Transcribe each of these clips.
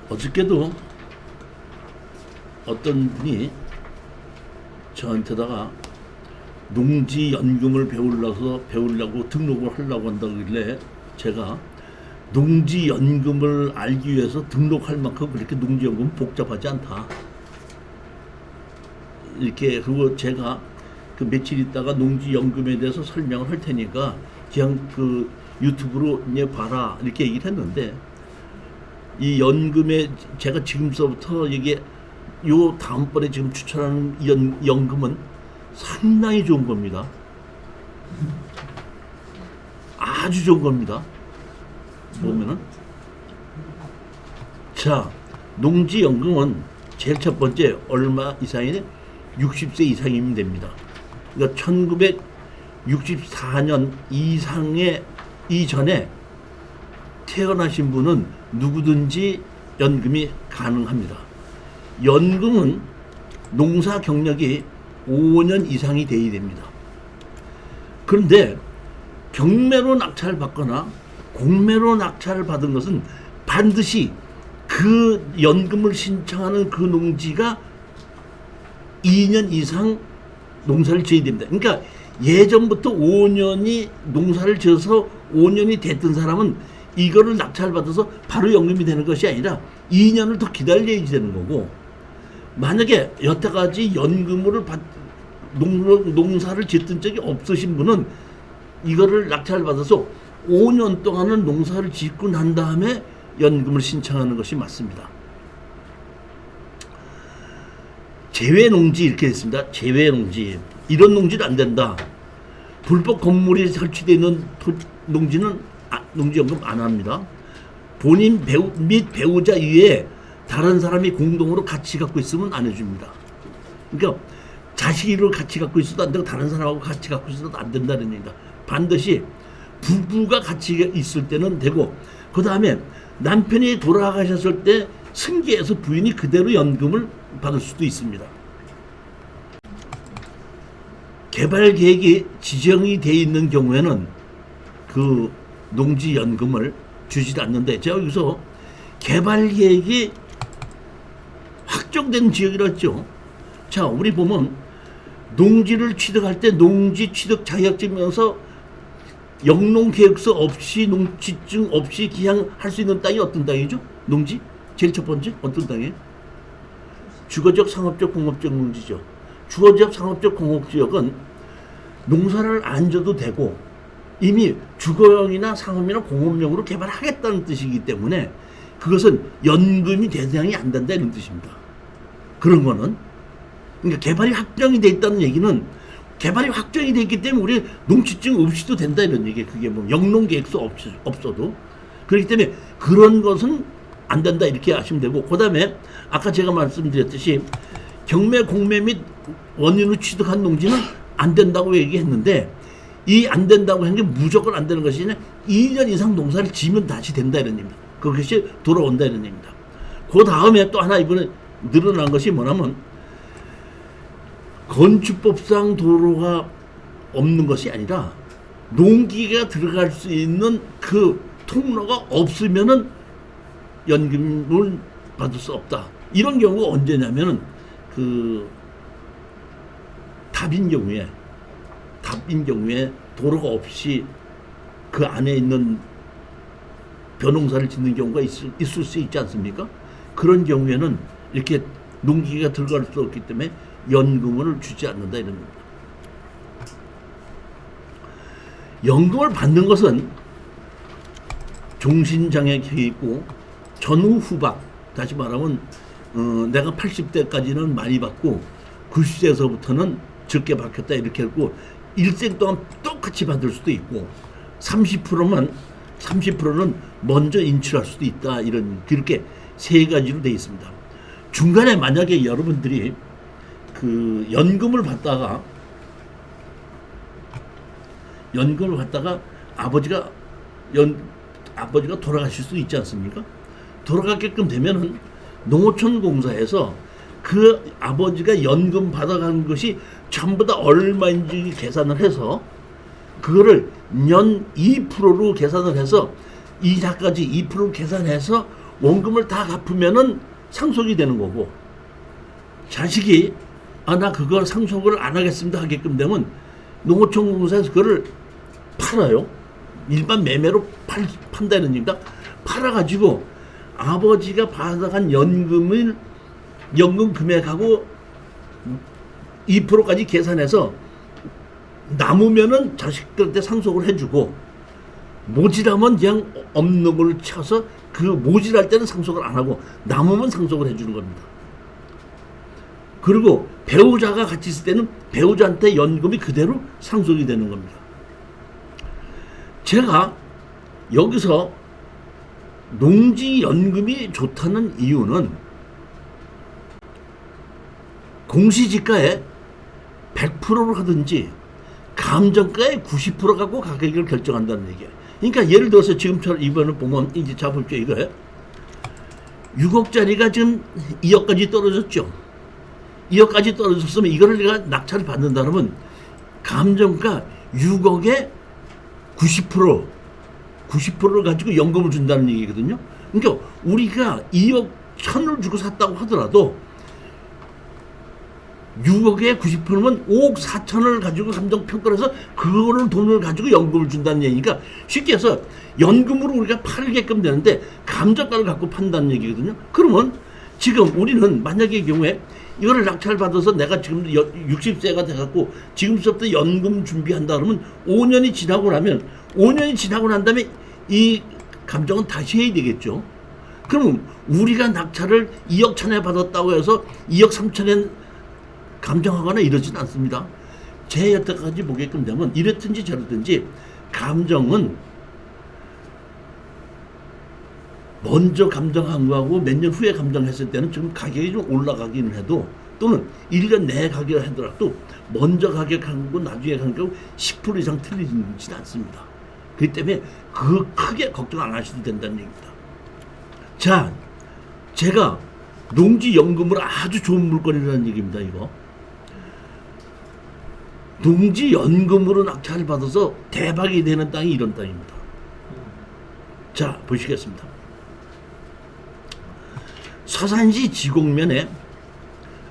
어저께도 어떤 분이 저한테다가 농지연금을 배우려고 등록을 하려고 한다길래 제가 농지연금을 알기 위해서 등록할 만큼 그렇게 농지연금은 복잡하지 않다. 이렇게, 그리고 제가 그 며칠 있다가 농지연금에 대해서 설명을 할 테니까 그냥 그 유튜브로 이제 봐라 이렇게 얘기를 했는데, 이 연금에 제가 지금서부터 이게 요 다음번에 지금 추천하는 연금은 상당히 좋은 겁니다. 아주 좋은 겁니다. 보면은 자, 농지연금은 제일 첫 번째 얼마 이상이냐? 60세 이상이면 됩니다. 그러니까 1964년 이상의 이전에 태어나신 분은 누구든지 연금이 가능합니다. 연금은 농사 경력이 5년 이상이 돼야 됩니다. 그런데 경매로 낙찰을 받거나 공매로 낙찰을 받은 것은 반드시 그 연금을 신청하는 그 농지가 2년 이상 농사를 지어야 됩니다. 그러니까 예전부터 5년이 농사를 지어서 5년이 됐던 사람은 이거를 낙찰받아서 바로 연금이 되는 것이 아니라 2년을 더 기다려야 되는 거고, 만약에 여태까지 연금을 농사를 짓던 적이 없으신 분은 이거를 낙찰받아서 5년 동안은 농사를 짓고 난 다음에 연금을 신청하는 것이 맞습니다. 제외농지 이렇게 했습니다. 제외농지, 이런 농지는 안 된다. 불법 건물이 설치되어 있는 농지는 농지연금 안 합니다. 본인 및 배우자 이외에 다른 사람이 공동으로 같이 갖고 있으면 안 해줍니다. 그러니까 자식을 같이 갖고 있어도 안 되고 다른 사람하고 같이 갖고 있어도 안 된다는 얘기입니다. 반드시 부부가 같이 있을 때는 되고, 그 다음에 남편이 돌아가셨을 때 승계해서 부인이 그대로 연금을 받을 수도 있습니다. 개발 계획이 지정이 되어 있는 경우에는 그 농지연금을 주지 않는데, 제가 여기서 개발 계획이 확정된 지역이라 했죠. 자, 우리 보면 농지를 취득할 때 농지 취득 자격증이면서 영농계획서 없이 농지증 없이 그냥 할 수 있는 땅이 어떤 땅이죠? 농지? 제일 첫 번째 어떤 땅이에요? 주거적, 상업적, 공업적 농지죠. 주거적, 상업적, 공업지역은 농사를 안 져도 되고 이미 주거용이나 상업이나 공업용으로 개발하겠다는 뜻이기 때문에 그것은 연금이 대상이 안 된다 이런 뜻입니다. 그런 거는, 그러니까 개발이 확정이 돼 있다는 얘기는 개발이 확정이 돼 있기 때문에 우리 농지증 없이도 된다 이런 얘기예요. 그게 뭐 영농계획서 없어도. 그렇기 때문에 그런 것은 안 된다 이렇게 하시면 되고, 그 다음에 아까 제가 말씀드렸듯이 경매, 공매 및 원인으로 취득한 농지는 안 된다고 얘기했는데, 이 안 된다고 한 게 무조건 안 되는 것이 아니라 2년 이상 농사를 지면 다시 된다 이런 얘기입니다. 그것이 돌아온다 이런 얘기입니다. 그 다음에 또 하나 이번에 늘어난 것이 뭐냐면, 건축법상 도로가 없는 것이 아니라 농기가 들어갈 수 있는 그 통로가 없으면은 연금을 받을 수 없다. 이런 경우가 언제냐면은 그 답인 경우에 도로가 없이 그 안에 있는 벼농사를 짓는 경우가 있을 수 있지 않습니까? 그런 경우에는 이렇게 농기가 들어갈 수 없기 때문에 연금을 주지 않는다 이런 겁니다. 연금을 받는 것은 종신장애가 있고 전후 후박, 다시 말하면 내가 80대까지는 많이 받고 90세에서부터는 적게 받겠다 이렇게 했고, 일생 동안 똑같이 받을 수도 있고 30%는 먼저 인출할 수도 있다, 이런 그렇게 세 가지로 되어 있습니다. 중간에 만약에 여러분들이 그 연금을 받다가 아버지가 돌아가실 수 있지 않습니까? 돌아가게끔 되면은 농어촌 공사에서 그 아버지가 연금 받아간 것이 전부 다 얼마인지 계산을 해서 그거를 년 2%로 계산을 해서 이자까지 2% 계산해서 원금을 다 갚으면은 상속이 되는 거고, 자식이 나 그걸 상속을 안 하겠습니다 하게끔 되면 농어촌 공사에서 그거를 팔아요. 일반 매매로 판다는 얘기입니다. 팔아가지고 아버지가 받아간 연금 금액하고 2%까지 계산해서 남으면은 자식들한테 상속을 해주고, 모질하면 그냥 없는 걸 쳐서 그 모질할 때는 상속을 안 하고 남으면 상속을 해주는 겁니다. 그리고 배우자가 같이 있을 때는 배우자한테 연금이 그대로 상속이 되는 겁니다. 제가 여기서 농지연금이 좋다는 이유는 공시지가에 100%로 하든지 감정가의 90% 갖고 가격을 결정한다는 얘기예요. 그러니까 예를 들어서 지금처럼 이번에 보면 이제 잡을게요. 이거예요. 6억짜리가 지금 2억까지 떨어졌죠. 2억까지 떨어졌으면 이거를 내가 낙찰을 받는다 그러면 감정가 6억에 90%를 가지고 연금을 준다는 얘기거든요. 그러니까 우리가 2억 1,000을 주고 샀다고 하더라도 6억에 90%면 5억 4천을 가지고 감정평가를 해서 그거를 돈을 가지고 연금을 준다는 얘기니까, 쉽게 해서 연금으로 우리가 팔게끔 되는데 감정가를 갖고 판다는 얘기거든요. 그러면 지금 우리는 만약의 경우에 이거를 낙찰받아서 내가 지금 60세가 돼갖고 지금부터 연금 준비한다 그러면 5년이 지나고 나면 5년이 지나고 난 다음에 이 감정은 다시 해야 되겠죠. 그럼 우리가 낙찰을 2억 1천에 받았다고 해서 2억 3천에 감정하거나 이러진 않습니다. 제 여태까지 보게끔 되면 이렇든지 저렇든지 감정은 먼저 감정한 거하고 몇 년 후에 감정했을 때는 지금 가격이 좀 올라가기는 해도, 또는 1년 내에 가격을 하더라도 먼저 가격한 거 나중에 가격 10% 이상 틀리진 않습니다. 그렇기 때문에 그 크게 걱정 안 하셔도 된다는 얘기입니다. 자, 제가 농지연금으로 아주 좋은 물건이라는 얘기입니다. 이거 농지연금으로 낙찰을 받아서 대박이 되는 땅이 이런 땅입니다. 자, 보시겠습니다. 서산시 지곡면에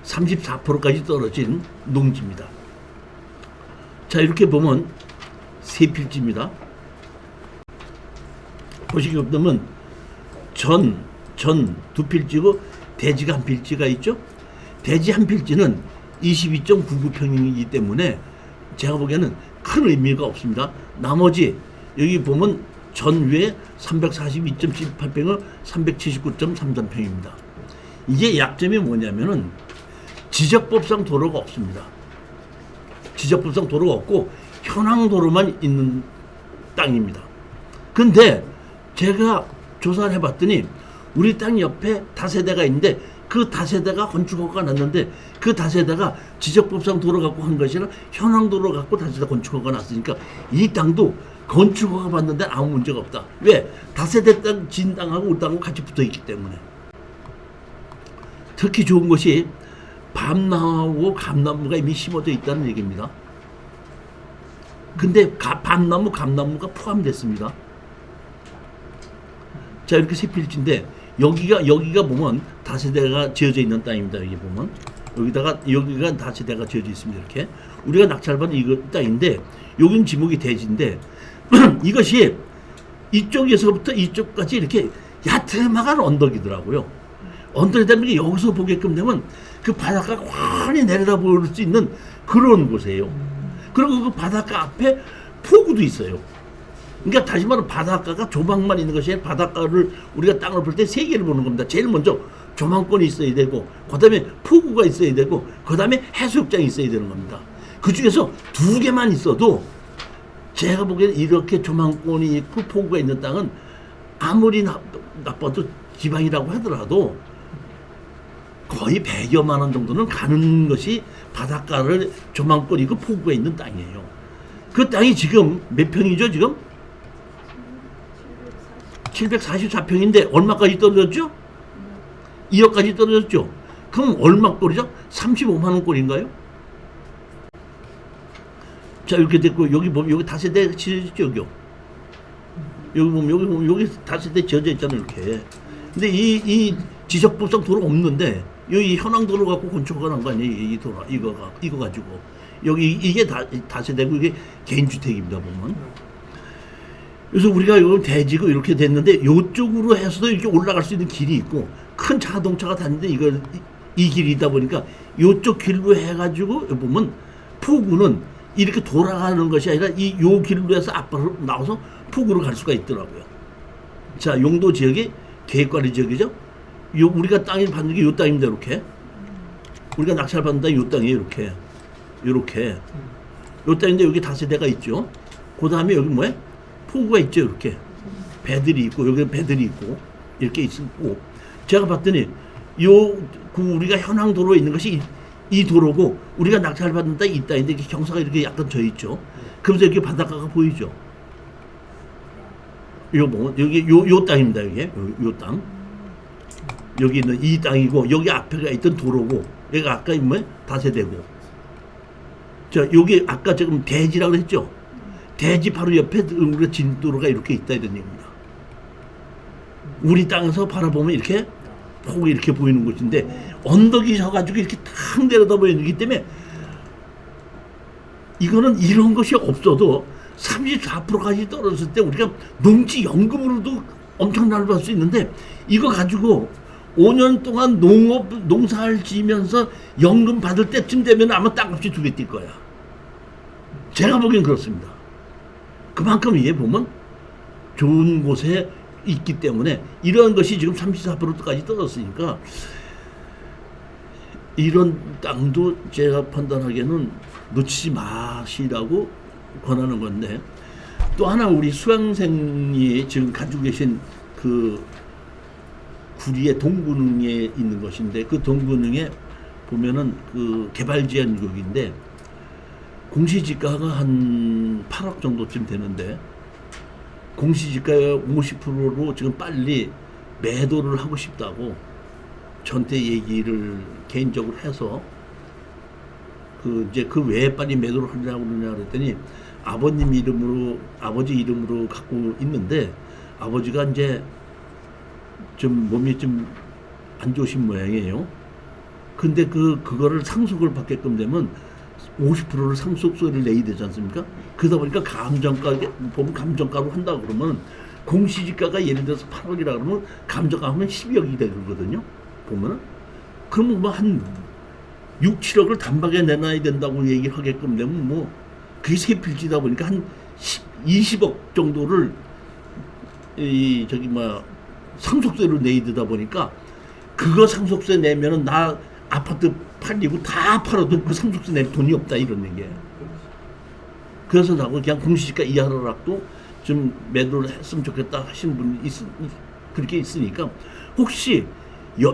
34%까지 떨어진 농지입니다. 자, 이렇게 보면 세 필지입니다. 보시게 되면 전 두 필지고 대지가 한 필지가 있죠. 대지 한 필지는 22.99평이기 때문에 제가 보기에는 큰 의미가 없습니다. 나머지 여기 보면 전 위에 342.78평을 379.33평입니다. 이게 약점이 뭐냐면은 지적법상 도로가 없습니다. 지적법상 도로가 없고 현황도로만 있는 땅입니다. 근데 제가 조사를 해봤더니 우리 땅 옆에 다세대가 있는데 그 다세대가 건축허가가 났는데 그 다세대가 지적법상 도로 갖고 한 것이 아니라 현황도로 갖고 다세대 건축허가가 났으니까 이 땅도 건축허가 받는데 아무 문제가 없다. 왜? 다세대 땅 진 땅하고 우리 땅하고 같이 붙어있기 때문에. 특히 좋은 것이 밤나무하고 감나무가 이미 심어져 있다는 얘기입니다. 근데 밤나무, 감나무가 포함됐습니다. 자, 이렇게 세 필지인데 여기가 보면 다세대가 지어져 있는 땅입니다. 여기 보면 여기가 다세대가 지어져 있습니다. 이렇게 우리가 낙찰받은 이거 땅인데 여긴 지목이 대지인데 이것이 이쪽에서부터 이쪽까지 이렇게 야트막한 언덕이더라고요. 언덕이 되면 여기서 보게끔 되면 그 바닷가가 환히 내려다 볼 수 있는 그런 곳이에요. 그리고 그 바닷가 앞에 포구도 있어요. 그러니까 다시 말하면 바닷가가 조망만 있는 것이 아니라 바닷가를 우리가 땅을 볼 때 세 개를 보는 겁니다. 제일 먼저 조망권이 있어야 되고, 그 다음에 포구가 있어야 되고, 그 다음에 해수욕장이 있어야 되는 겁니다. 그 중에서 두 개만 있어도 제가 보기에는 이렇게 조망권이 있고 포구가 있는 땅은 아무리 나빠도 지방이라고 하더라도 거의 100여만 원 정도는 가는 것이 바닷가를 조망권이 있고 포구가 있는 땅이에요. 그 땅이 지금 몇 평이죠? 지금 744평인데 얼마까지 떨어졌죠? 2억까지 떨어졌죠. 그럼 얼마 꼴이죠? 35만 원 꼴인가요? 자, 이렇게 됐고, 여기 보면, 여기 다세대 지어졌죠, 여기요. 여기 보면, 여기 다세대 지어져 있잖아요, 이렇게. 근데 이 지적법상 도로 없는데, 여기 현황 도로 갖고 건축을 한 거 아니에요, 이 도로, 이거 가지고. 여기, 이게 다세대고, 이게 개인주택입니다, 보면. 그래서 우리가 이걸 대지고 이렇게 됐는데, 요쪽으로 해서도 이렇게 올라갈 수 있는 길이 있고, 큰 자동차가 다니는데, 이 길이다 보니까, 요쪽 길로 해가지고, 보면, 포구는 이렇게 돌아가는 것이 아니라 요 길로 해서 앞으로 나와서 북으로 갈 수가 있더라고요. 자, 용도 지역이 계획관리 지역이죠. 우리가 땅을 받는 게 요 땅입니다. 이렇게. 우리가 낙찰 받는 땅이 요 땅이에요. 이렇게. 요 땅인데 여기 다세대가 있죠. 그 다음에 여기 뭐야? 포구가 있죠. 이렇게. 배들이 있고 여기 배들이 있고 이렇게 있고 제가 봤더니 우리가 현황 도로에 있는 것이 이 도로고 우리가 낙찰 받는 땅이 이 땅인데 이렇게 경사가 이렇게 약간 져 있죠. 그러면서 이렇게 바닷가가 보이죠. 이거 뭐 여기 요 땅입니다. 여기 요 땅. 여기 있는 이 땅이고 여기 앞에가 있던 도로고 여기가 아까 뭐 다세대고. 자, 여기 아까 지금 대지라고 했죠. 대지 바로 옆에 우리가 진도로가 이렇게 있다 이런 얘기입니다. 우리 땅에서 바라보면 이렇게 폭이 이렇게 보이는 곳인데 언덕이 져가지고 이렇게 탁 내려다 보이기 때문에 이거는 이런 것이 없어도 34%까지 떨어졌을 때 우리가 농지연금으로도 엄청나게 받을 수 있는데 이거 가지고 5년 동안 농사를 지면서 연금 받을 때쯤 되면 아마 땅값이 두 배 뛸 거야. 제가 보기엔 그렇습니다. 그만큼 이게 보면 좋은 곳에 있기 때문에 이런 것이 지금 34%까지 떨어졌으니까 이런 땅도 제가 판단하기에는 놓치지 마시라고 권하는 건데 또 하나 우리 수강생이 지금 가지고 계신 그 구리의 동구능에 있는 것인데 그 동구능에 보면은 그 개발제한구역인데 공시지가가 한 8억 정도쯤 되는데 공시지가의 50%로 지금 빨리 매도를 하고 싶다고 전태 얘기를 개인적으로 해서 이제 그 왜 빨리 매도를 하려고 그러냐 그랬더니 아버지 이름으로 갖고 있는데 아버지가 이제 좀 몸이 좀 안 좋으신 모양이에요. 근데 그거를 상속을 받게끔 되면 50%를 상속세를 내야 되지 않습니까? 그러다 보니까 감정가로 한다 그러면 공시지가가 예를 들어서 8억이라 그러면 감정가 하면 12억이 되거든요. 보면은 그러면 뭐 한 6, 7억을 단박에 내놔야 된다고 얘기를 하게끔 되면 뭐 그게 세필지다 보니까 한 20억 정도를 상속세로 내야 되다 보니까 그거 상속세 내면은 나 아파트 팔리고 다 팔아도 그 상속세 낼 돈이 없다 이런 얘기예요. 그래서 나고 그냥 공시지가 이하로라도 좀 매도를 했으면 좋겠다 하시는 분이 그렇게 있으니까 혹시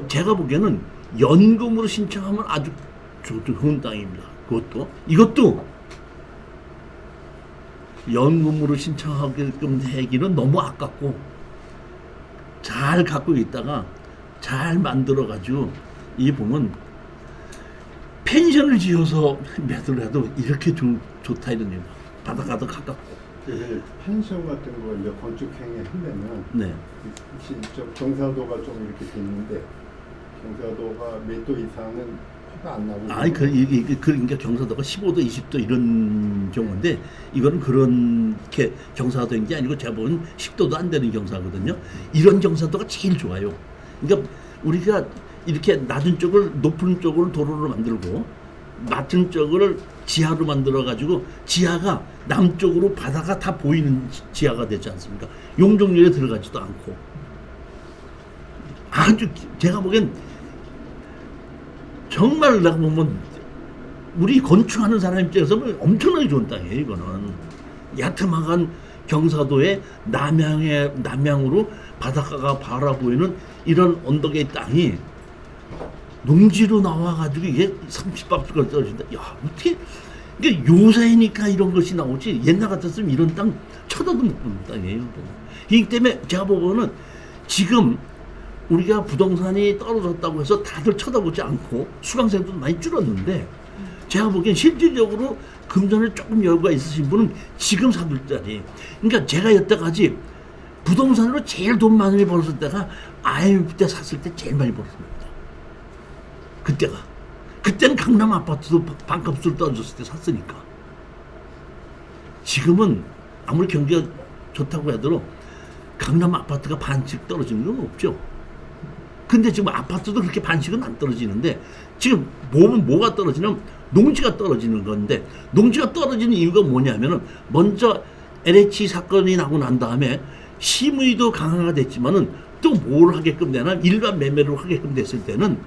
제가 보기에는 연금으로 신청하면 아주 좋은 땅입니다. 이것도 연금으로 신청하게끔 하기는 너무 아깝고 잘 갖고 있다가 잘 만들어가지고 이 보면 펜션을 지어서 매도를 해도 이렇게 좋다 이런 얘기. 바닷가도 가깝고. 펜션 같은 거 이제 건축행위 하려면 네. 경사도가 좀 이렇게 돼 있는데 경사도가 몇 도 이상은 화가 안 나고. 아니 그러니까 경사도가 15도, 20도 이런 경우인데 이거는 그렇게 경사도인 게 아니고 제가 보면 10도도 안 되는 경사거든요. 이런 경사도가 제일 좋아요. 그러니까 우리가 이렇게 낮은 쪽을 높은 쪽을 도로로 만들고 낮은 쪽을 지하로 만들어 가지고 지하가 남쪽으로 바다가 다 보이는 지하가 되지 않습니까? 용적률에 들어가지도 않고 아주 제가 보기엔 정말 내가 보면 우리 건축하는 사람 입장에서는 엄청나게 좋은 땅이에요. 이거는 야트막한 경사도의 남향으로 바닷가가 바라보이는 이런 언덕의 땅이 농지로 나와가지고 이게 30%가 떨어진다. 야, 어떻게 이게 요새니까 이런 것이 나오지 옛날 같았으면 이런 땅 쳐다도 못 보는 땅이에요. 그렇기 때문에 제가 보고는 지금 우리가 부동산이 떨어졌다고 해서 다들 쳐다보지 않고 수강생도 많이 줄었는데 제가 보기엔 실질적으로 금전에 조금 여유가 있으신 분은 지금 사둘 자리. 그러니까 제가 여태까지 부동산으로 제일 돈 많이 벌었을 때가 IMF 때 샀을 때 제일 많이 벌었습니다. 그때는 강남 아파트도 반값으로 떨어졌을 때 샀으니까. 지금은 아무리 경기가 좋다고 해도 강남 아파트가 반씩 떨어지는 건 없죠. 근데 지금 아파트도 그렇게 반씩은 안 떨어지는데 지금 뭐가 떨어지냐면 농지가 떨어지는 건데 농지가 떨어지는 이유가 뭐냐면은 먼저 LH 사건이 나고 난 다음에 심의도 강화가 됐지만은 또 뭘 하게끔 되나 일반 매매를 하게끔 됐을 때는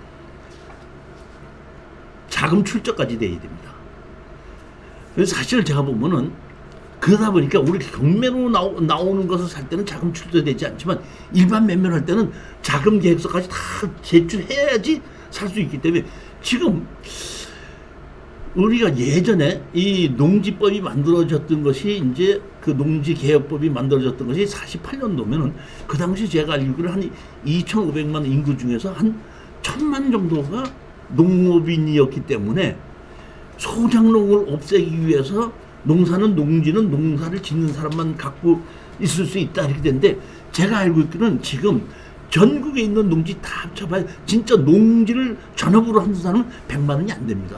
자금 출처까지 돼야 됩니다. 그래서 사실 제가 보면은 그러다 보니까 우리 경매로 나오는 것을 살 때는 자금 출처되지 않지만 일반 매매를 할 때는 자금 계획서까지 다 제출해야지 살 수 있기 때문에 지금 우리가 예전에 이 농지법이 만들어졌던 것이 이제 그 농지개혁법이 만들어졌던 것이 48년도면은 그 당시 제가 알기로는 한 2,500만 인구 중에서 한 1,000만 정도가 농업인이었기 때문에 소작농을 없애기 위해서 농지는 농사를 짓는 사람만 갖고 있을 수 있다 이렇게 되는데 제가 알고 있기로는 지금 전국에 있는 농지 다 합쳐봐야 진짜 농지를 전업으로 하는 사람은 100만 원이 안 됩니다.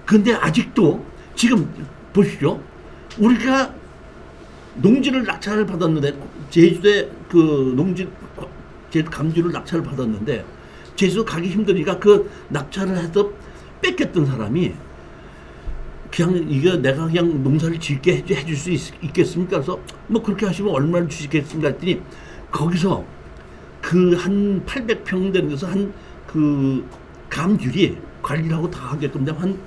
근데 아직도 지금 보시죠. 우리가 농지를 낙찰을 받았는데 제주도에 그 농지 제주 감지를 낙찰을 받았는데 제주도 가기 힘드니까 그 낙찰을 해서 뺏겼던 사람이 그냥 이게 내가 그냥 농사를 짓게 해줄 수 있겠습니까? 그래서 뭐 그렇게 하시면 얼마를 주시겠습니까? 했더니 거기서 그 한 800평 되는 데서 한 그 감귤이 관리를 하고 다 하게끔 되면 한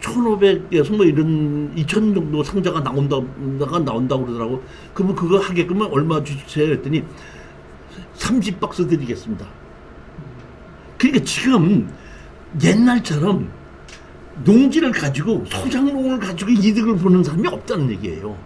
1,500에서 뭐 이런 2,000 정도 상자가 나온다고 그러더라고. 그러면 그거 하게끔 얼마 주세요? 했더니 30박스 드리겠습니다. 그러니까 지금 옛날처럼 농지를 가지고 소작농을 가지고 이득을 보는 사람이 없다는 얘기예요.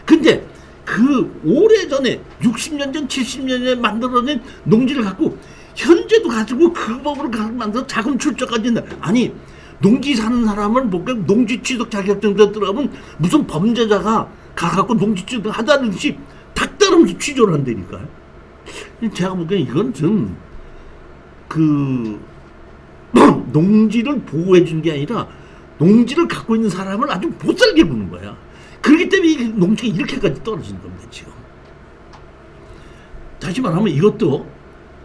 근데 그 오래전에 60년 전 70년 전에 만들어낸 농지를 갖고 현재도 가지고 그 법으로 만들어 자금 출처까지 있는 아니 농지 사는 사람을 뭔가 농지 취득 자격증 들어가면 무슨 범죄자가 가갖고 농지 취득 하다든지 닥다르면서 취조를 한다니까요. 제가 보기엔 이건 좀 그 농지를 보호해 준 게 아니라 농지를 갖고 있는 사람을 아주 못 살게 구는 거야. 그렇기 때문에 이 농지가 이렇게까지 떨어지는 겁니다, 지금. 다시 말하면 이것도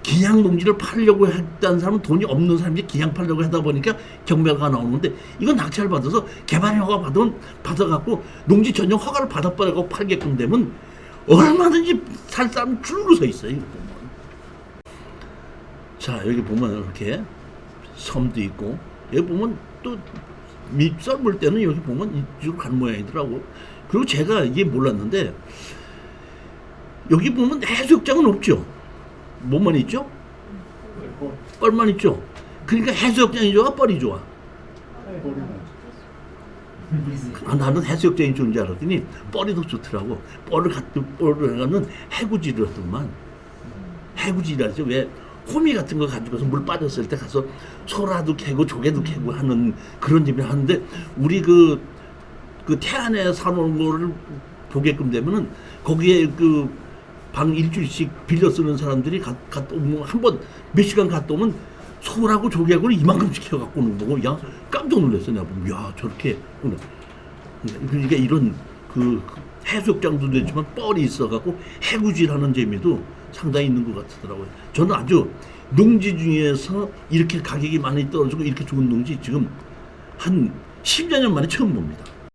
기양 농지를 팔려고 했다는 사람은 돈이 없는 사람이 기양 팔려고 하다 보니까 경매가 나오는 건데 이건 낙찰 받아서 개발 허가 받아갖고 농지 전용 허가를 받아버리고 팔게끔 되면 얼마든지 살 사람 줄로 서 있어요. 이거 보면. 자, 여기 보면 이렇게 섬도 있고 여기 보면 또 썰물 때는 여기 보면 이쪽으로 간 모양이더라고. 그리고 제가 이게 몰랐는데 여기 보면 해수욕장은 없죠. 뭐만 있죠? 뻘만 있죠. 그러니까 해수욕장이 좋아, 뻘이 좋아? 나는 해수욕장이 좋은 줄 알았더니 뻘이 더 좋더라고. 뻘을 해가는 해구지를 하더만. 해구지라죠. 왜 호미 같은 거 가지고서 물 빠졌을 때 가서 소라도 캐고 조개도 캐고 하는 그런 집을 하는데 우리 그 태안에 사놓은 거를 보게끔 되면은 거기에 그 방 일주일씩 빌려 쓰는 사람들이 갔다 오면 한번 몇 시간 갔다 오면 소라고 조개하고는 이만큼씩 해갖고 오는 거고 야 깜짝 놀랐어. 내가 보면 야 저렇게 오늘 그러니까 이런 그 해수욕장도 되지만 뻘이 있어갖고 해구질하는 재미도 상당히 있는 것 같더라고요. 저는 아주 농지 중에서 이렇게 가격이 많이 떨어지고 이렇게 좋은 농지 지금 한 10여 년 만에 처음 봅니다.